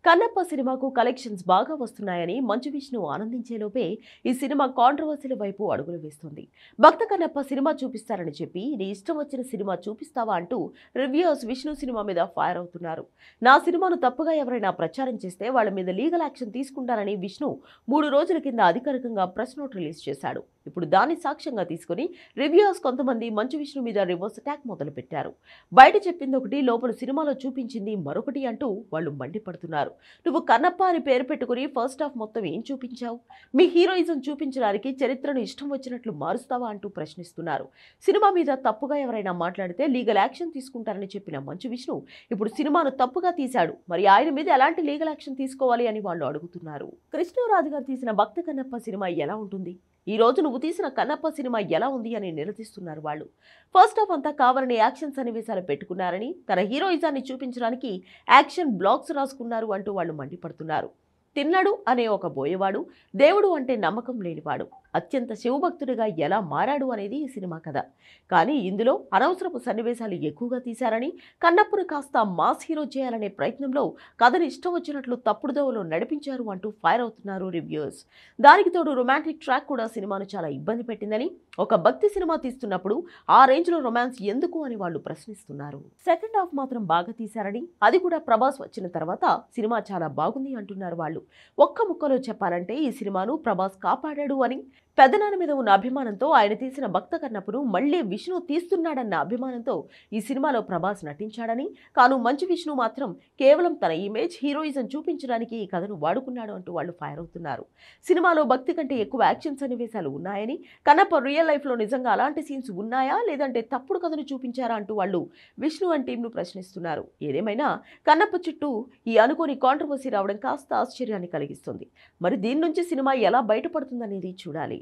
కన్నప్ప సినిమాకు కలెక్షన్స్ బాగా వస్తున్నాయని మంచు విష్ణు ఆనందించేలోపే ఈ సినిమా కాంట్రవర్సీల వైపు అడుగులు వేస్తుంది. భక్త కన్నప్ప సినిమా చూపిస్తారని చెప్పి నీ ఇష్టం వచ్చిన సినిమా చూపిస్తావా అంటూ రివ్యూయర్స్ విష్ణు సినిమా మీద ఫైర్ అవుతున్నారు. నా సినిమాను తప్పుగా ఎవరైనా ప్రచారం చేస్తే వాళ్ళ మీద లీగల్ యాక్షన్ తీసుకుంటారని విష్ణు 3 రోజుల కింద అధికారికంగా ప్రెస్ నోట్ రిలీజ్ చేశాడు. ఇప్పుడు దాన్ని సాక్ష్యంగా తీసుకుని రివ్యూయర్స్ కొంతమంది మంచు విష్ణు మీద రివర్స్ అటాక్ మొదలు పెట్టారు. బయట చెప్పింది ఒకటి, లోపల సినిమాలో చూపించింది మరొకటి అంటూ వాళ్ళు మండిపడుతున్నారు. నువ్వు కన్నప్ప అని పేరు పెట్టుకుని ఫస్ట్ హాఫ్ మొత్తం ఏం చూపించావు? మీ హీరోయిజం చూపించడానికి చరిత్రను ఇష్టం వచ్చినట్లు మారుస్తావా అంటూ ప్రశ్నిస్తున్నారు. సినిమా మీద తప్పుగా ఎవరైనా మాట్లాడితే లీగల్ యాక్షన్ తీసుకుంటారని చెప్పిన మంచు విష్ణు ఇప్పుడు సినిమాను తప్పుగా తీశాడు. మరి ఆయన మీద ఎలాంటి లీగల్ యాక్షన్ తీసుకోవాలి అని వాళ్ళు అడుగుతున్నారు. కృష్ణరాజు గారు తీసిన భక్త కన్నప్ప సినిమా ఎలా ఉంటుంది, ఈ రోజు నువ్వు తీసిన కన్నప్ప సినిమా ఎలా ఉంది అని నిలదీస్తున్నారు వాళ్ళు. ఫస్ట్ హాఫ్ అంతా కావాలని యాక్షన్ సన్నివేశాలు పెట్టుకున్నారని, తన హీరోయిజాన్ని చూపించడానికి యాక్షన్ బ్లాగ్స్ రాసుకున్నారు అంటూ వాళ్ళు మండిపడుతున్నారు. తిన్నడు అనే ఒక బోయవాడు దేవుడు అంటే నమ్మకం లేనివాడు అత్యంత శివభక్తుడిగా ఎలా మారాడు అనేది ఈ సినిమా కథ. కానీ ఇందులో అనవసరపు సన్నివేశాలు ఎక్కువగా తీశారని, కన్నప్పను కాస్త మాస్ హీరో చేయాలనే ప్రయత్నంలో కథను ఇష్టం వచ్చినట్లు తప్పుడు దోవలో నడిపించారు అంటూ ఫైర్ అవుతున్నారు రివ్యూయర్స్. దానికి తోడు రొమాంటిక్ ట్రాక్ కూడా సినిమాను చాలా ఇబ్బంది పెట్టిందని, ఒక భక్తి సినిమా తీస్తున్నప్పుడు ఆ రేంజ్లో రొమాన్స్ ఎందుకు అని వాళ్ళు ప్రశ్నిస్తున్నారు. సెకండ్ హాఫ్ మాత్రం బాగా తీశారని, అది కూడా ప్రభాస్ వచ్చిన తర్వాత సినిమా చాలా బాగుంది అంటున్నారు వాళ్ళు. ఒక్క ముక్కలో చెప్పాలంటే ఈ సినిమాను ప్రభాస్ కాపాడాడు అని, పెద్దనాన్న మీద ఉన్న అభిమానంతో ఆయన తీసిన భక్త కన్నప్పను మళ్లీ విష్ణు తీస్తున్నాడన్న అభిమానంతో ఈ సినిమాలో ప్రభాస్ నటించాడని, కాను మంచు విష్ణు మాత్రం కేవలం తన ఇమేజ్ హీరోయిజం చూపించడానికి ఈ కథను వాడుకున్నాడు అంటూ వాళ్ళు ఫైర్ అవుతున్నారు. సినిమాలో భక్తి కంటే ఎక్కువ యాక్షన్ సన్నివేశాలు ఉన్నాయని, కన్నప్ప రియల్ లైఫ్లో నిజంగా అలాంటి సీన్స్ ఉన్నాయా లేదంటే తప్పుడు కథను చూపించారా అంటూ వాళ్ళు విష్ణు అండ్ టీంను ప్రశ్నిస్తున్నారు. ఏదేమైనా కన్నప్ప చుట్టూ ఈ అనుకోని కాంట్రవర్సీ రావడం కాస్త ఆశ్చర్యాన్ని కలిగిస్తుంది. మరి దీని నుంచి సినిమా ఎలా బయటపడుతుందనేది చూడాలి.